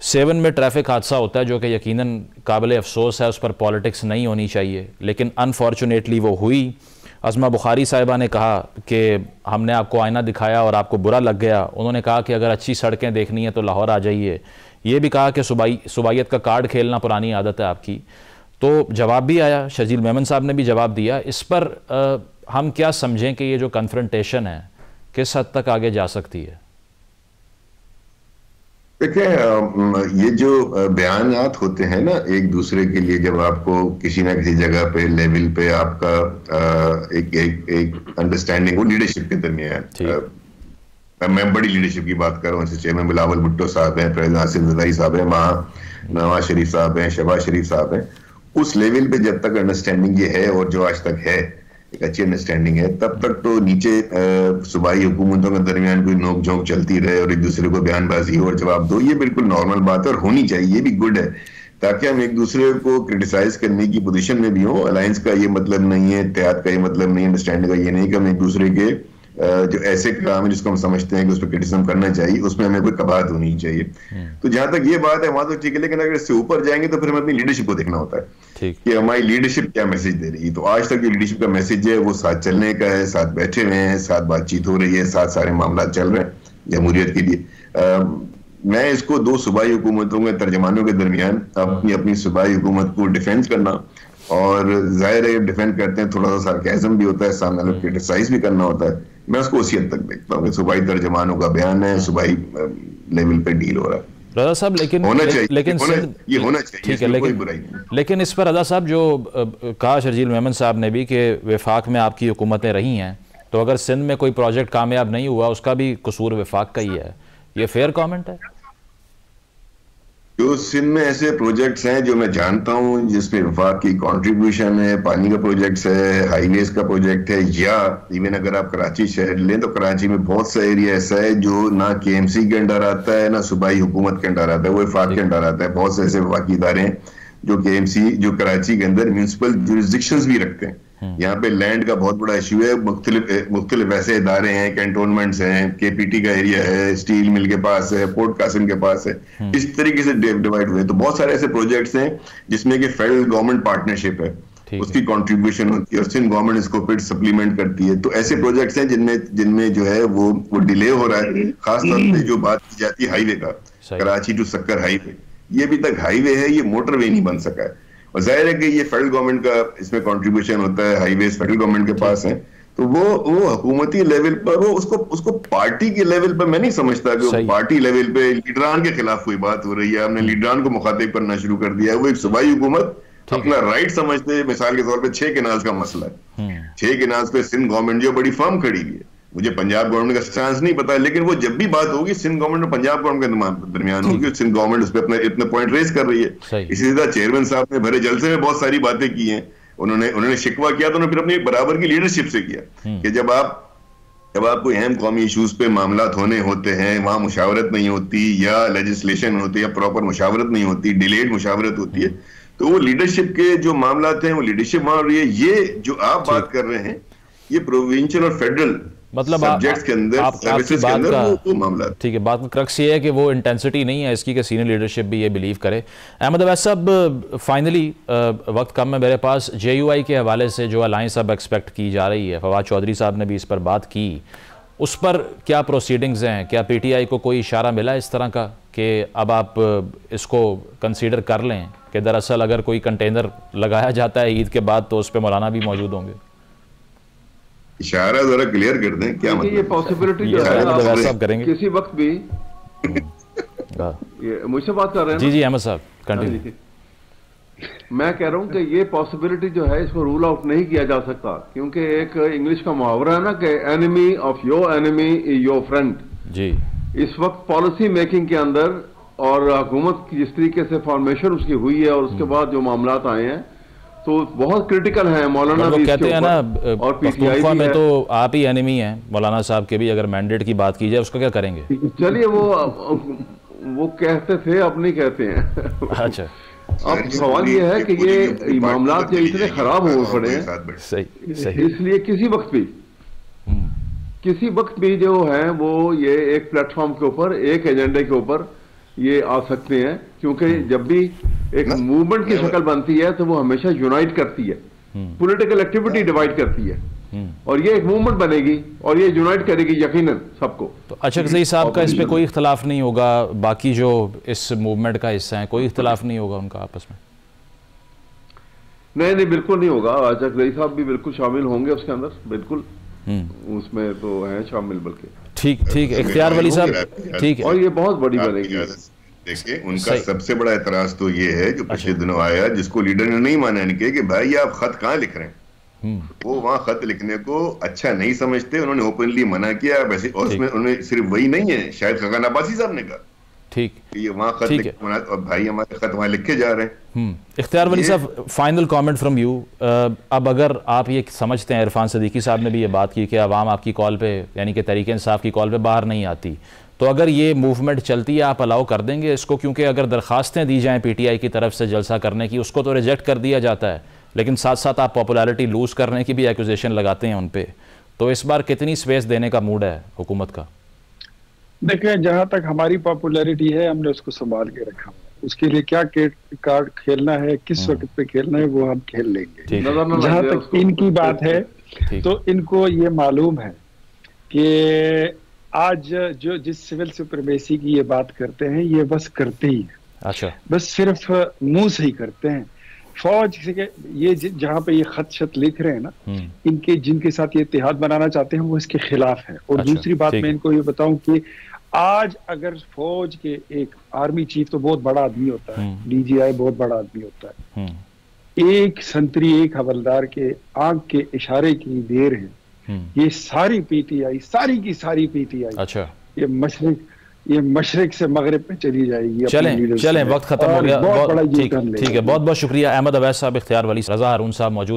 7 में ट्रैफिक हादसा होता है जो कि यकीनन काबिल अफसोस है, उस पर पॉलिटिक्स नहीं होनी चाहिए, लेकिन अनफॉर्चुनेटली वो हुई। अज़मा बुखारी साहिबा ने कहा कि हमने आपको आईना दिखाया और आपको बुरा लग गया। उन्होंने कहा कि अगर अच्छी सड़कें देखनी है तो लाहौर आ जाइए। ये भी कहा कि सुबाइयत का कार्ड खेलना पुरानी आदत है आपकी। तो जवाब भी आया, शजील मेमन साहब ने भी जवाब दिया। इस पर हम क्या समझें कि ये जो कन्फ्रंटेशन है किस हद तक आगे जा सकती है? देखिए, ये जो बयानात होते हैं ना एक दूसरे के लिए, जब आपको किसी ना किसी जगह पे लेवल पे आपका एक अंडरस्टैंडिंग हो लीडरशिप के दरमियान, मैं बड़ी लीडरशिप की बात कर रहा हूँ, चेयरमैन बिलावल भुट्टो साहब हैं, प्रेसिडेंट आसिफ जरदारी साहब हैं, वहाँ नवाज शरीफ साहब हैं, शहबाज शरीफ साहब हैं, उस लेवल पे जब तक अंडरस्टैंडिंग ये है और जो आज तक है एक अच्छी अंडरस्टैंडिंग है, तब तक तो नीचे सूबाई हुकूमतों के दरमियान कोई नोक झोंक चलती रहे और एक दूसरे को बयानबाजी और जवाब दो, ये बिल्कुल नॉर्मल बात है और होनी चाहिए, ये भी गुड है, ताकि हम एक दूसरे को क्रिटिसाइज करने की पोजीशन में भी हो। अलायंस का ये मतलब नहीं है, इत्तेहाद का ये मतलब नहीं है, अंडरस्टैंडिंग का ये नहीं कि हम एक दूसरे के जो ऐसे काम है जिसको हम समझते हैं कि उस पर क्रिटिसिज्म करना चाहिए, उसमें हमें कोई कबाहत होनी चाहिए। तो जहां तक ये बात है वहां तो ठीक है, लेकिन अगर इससे ऊपर जाएंगे तो फिर हमें अपनी लीडरशिप को देखना होता है कि हमारी लीडरशिप क्या मैसेज दे रही है। तो आज तक जो लीडरशिप का मैसेज है वो साथ चलने का है, साथ बैठे हुए हैं, साथ बातचीत हो रही है, साथ सारे मामला चल रहे हैं जमहूरियत के लिए। मैं इसको दो सूबाई हुकूमतों के तर्जमानों के दरमियान अपनी अपनी सूबाई हुकूमत को डिफेंस करना, और जाहिर है डिफेंड करते हैं थोड़ा सा सार्केज्म भी होता है, सामने वाले क्रिटिसाइज भी करना होता है, मैं उसको उसी हद तक देखता हूँ कि सूबाई तर्जमानों का बयान है, सूबाई लेवल पे डील हो रहा है। रजा साहब लेकिन होना चाहिए, लेकिन ये होना चाहिए, ठीक है, लेकिन इस पर रजा साहब जो कहा शर्जील मेमन साहब ने भी कि वफाक में आपकी हुकूमतें रही हैं, तो अगर सिंध में कोई प्रोजेक्ट कामयाब नहीं हुआ उसका भी कसूर वफाक का ही है, ये फेयर कमेंट है? जो सिंध में ऐसे प्रोजेक्ट्स हैं जो मैं जानता हूं जिसमें वफाक की कंट्रीब्यूशन है, पानी का प्रोजेक्ट्स है, हाईवेज का प्रोजेक्ट है, या इवन अगर आप कराची शहर लें तो कराची में बहुत सा एरिया ऐसा है जो ना केएमसी के अंडर आता है ना सूबाई हुकूमत के अंडर आता है, वो वफाक के अंडर आता है। बहुत से ऐसे वफाकी इदारे हैं जो केएमसी जो कराची के अंदर म्यूनिसिपल जुरिस्डिक्शंस भी रखते हैं। यहाँ पे लैंड का बहुत बड़ा इशू है, मुख्तलिफ ऐसे इदारे हैं, कैंटोनमेंट्स हैं, केपीटी का एरिया है, स्टील मिल के पास है, पोर्ट कासिम के पास है, इस तरीके से डिवाइड हुए। तो बहुत सारे ऐसे प्रोजेक्ट्स हैं जिसमें कि फेडरल गवर्नमेंट पार्टनरशिप है, उसकी कंट्रीब्यूशन होती है और सिंध गवर्नमेंट इसको फिर सप्लीमेंट करती है। तो ऐसे प्रोजेक्ट्स हैं जिनमें जो है वो डिले हो रहा है। खासतौर पर जो बात की जाती है हाईवे का, कराची टू सक्कर हाईवे, ये अभी तक हाईवे है, ये मोटरवे नहीं बन सका है, और जाहिर है कि ये फेडरल गवर्नमेंट का इसमें कंट्रीब्यूशन होता है, हाईवेज फेडरल गवर्नमेंट के पास है। तो वो हुकूमती लेवल पर वो उसको पार्टी के लेवल पर मैं नहीं समझता कि वो पार्टी लेवल पे लीडरान के खिलाफ कोई बात हो रही है, हमने लीडरान को मुखातिब करना शुरू कर दिया है। वो एक सूबाई हुकूमत अपना राइट समझते हैं। मिसाल के तौर पर 6 केनाल्स का मसला है, 6 केनाल्स पे सिंध गवर्नमेंट जो बड़ी फर्म खड़ी हुई है, मुझे पंजाब गवर्नमेंट का स्टांस नहीं पता, लेकिन वो जब भी बात होगी सिंध गवर्नमेंट और पंजाब गवर्नमेंट के दरमियान होगी, सिंध गवर्नमेंट उस पर अपने इतने पॉइंट रेज कर रही है। इसी तरह चेयरमैन साहब ने भरे जलसे में बहुत सारी बातें की हैं, उन्होंने शिकवा किया तो उन्होंने फिर अपनी बराबर की लीडरशिप से किया कि जब आप कोई अहम कौमी इशूज पे मामलात होने होते हैं, वहां मुशावरत नहीं होती या लेजिस्लेशन होती है या प्रॉपर मुशावरत नहीं होती, डिलेड मुशावरत होती है, तो वो लीडरशिप के जो मामलात हैं वो लीडरशिप मान रही है। ये जो आप बात कर रहे हैं ये प्रोविंशियल और फेडरल मतलब सब्जेक्ट्स के अंदर, सर्विसेज के अंदर वो मामला, ठीक है। बात का क्रक्स ये है कि वो इंटेंसिटी नहीं है इसकी कि सीनियर लीडरशिप भी ये बिलीव करे। अहमद अवैस साहब, फाइनली वक्त कम है मेरे पास, JUI के हवाले से जो अलायंस अब एक्सपेक्ट की जा रही है, फवाद चौधरी साहब ने भी इस पर बात की, उस पर क्या प्रोसीडिंग्स हैं? क्या PTI को कोई इशारा मिला इस तरह का कि अब आप इसको कंसीडर कर लें कि दरअसल अगर कोई कंटेनर लगाया जाता है ईद के बाद तो उस पर मौलाना भी मौजूद होंगे? इशारा जरा क्लियर कर दें क्या मतलब? ये पॉसिबिलिटी जो है साहब करेंगे किसी वक्त भी ये मुझसे बात कर रहे हैं? जी अहमद साहब कंटिन्यू। मैं कह रहा हूं कि ये पॉसिबिलिटी जो है इसको रूल आउट नहीं किया जा सकता, क्योंकि एक इंग्लिश का मुहावरा है ना कि enemy of your enemy is your friend. जी इस वक्त पॉलिसी मेकिंग के अंदर और हुकूमत की जिस तरीके से फॉर्मेशन उसकी हुई है और उसके बाद जो मामलात आए हैं तो बहुत क्रिटिकल है। मौलाना भी कहते हैं ना, और PTI में तो आप ही एनिमी हैं मौलाना साहब के भी, अगर मैंडेट की बात की जाए उसको क्या करेंगे? चलिए वो कहते थे, अब नहीं कहते हैं। अच्छा, अब सवाल ये है कि ये मामला जो इतने खराब हो पड़े हैं, सही, इसलिए किसी वक्त भी जो है वो ये एक प्लेटफॉर्म के ऊपर, एक एजेंडे के ऊपर ये आ सकते हैं, क्योंकि जब भी एक मूवमेंट की शक्ल बनती है तो वो हमेशा यूनाइट करती है, पॉलिटिकल एक्टिविटी डिवाइड करती है, और ये एक मूवमेंट बनेगी और ये यूनाइट करेगी यकीनन सबको। तो अशरफ ज़ई साहब का इस पे कोई इख्तलाफ नहीं होगा, बाकी जो इस मूवमेंट का हिस्सा है कोई इख्तलाफ नहीं होगा उनका आपस में? नहीं, बिल्कुल नहीं होगा। अशरफ ज़ई साहब भी बिल्कुल शामिल होंगे उसके अंदर, बिल्कुल उसमें तो है शामिल। बल्कि ठीक इख्तियार वली साहब, ठीक है। और ये बहुत बड़ी बनेगी। देखिए, उनका सबसे बड़ा एतराज तो ये है जो पिछले दिनों आया, जिसको लीडर ने नहीं माना इनके, कि भाई आप खत कहाँ लिख रहे हैं। वो वहां खत लिखने को अच्छा नहीं समझते, उन्होंने ओपनली मना किया वैसे। और उसमें उन्होंने सिर्फ वही नहीं है, शायद खगान अब्बासी साहब ने कहा ठीक ये वहां खत और भाई हमारे खत वहां लिखे जा रहे हैं। इख्तियार वली साहब, फाइनल कमेंट फ्रॉम यू। अब अगर आप ये समझते हैं, इरफान सदीकी साहब ने भी ये बात की कि अवाम आपकी कॉल पे, यानी कि तहरीक इंसाफ की कॉल पे बाहर नहीं आती, तो अगर ये मूवमेंट चलती है आप अलाउ कर देंगे इसको? क्योंकि अगर दरख्वास्तें दी जाएँ PTI की तरफ से जलसा करने की, उसको तो रिजेक्ट कर दिया जाता है, लेकिन साथ साथ आप पॉपुलैरिटी लूज़ करने की भी एक्यूजेशन लगाते हैं उन पे, तो इस बार कितनी स्पेस देने का मूड है हुकूमत का? देखिए, जहां तक हमारी पॉपुलैरिटी है हमने उसको संभाल के रखा, उसके लिए क्या कार्ड खेलना है, किस वक्त पे खेलना है, वो हम खेल लेंगे। जहां तक इनकी बात है तो इनको ये मालूम है कि आज जो जिस सिविल सुप्रीमेसी की ये बात करते हैं, ये बस करते ही है। अच्छा, बस सिर्फ मुंह से ही करते हैं। फौज के ये जहां पे ये खत शत लिख रहे हैं ना, इनके जिनके साथ ये इत्तेहाद बनाना चाहते हैं वो इसके खिलाफ है। और दूसरी बात मैं इनको ये बताऊं कि आज अगर फौज के एक आर्मी चीफ तो बहुत बड़ा आदमी होता है, DGI बहुत बड़ा आदमी होता है, एक संतरी एक हवलदार के आंख के इशारे की देर है, ये सारी PTI, सारी की सारी PTI, अच्छा, ये मशरिक से मगरिब पे चली जाएगी। चलें वक्त खत्म हो गया। ठीक है, बहुत बहुत शुक्रिया। अहमद अवैस साहब, इख्तियार वली, रजा हारून साहब मौजूद थे।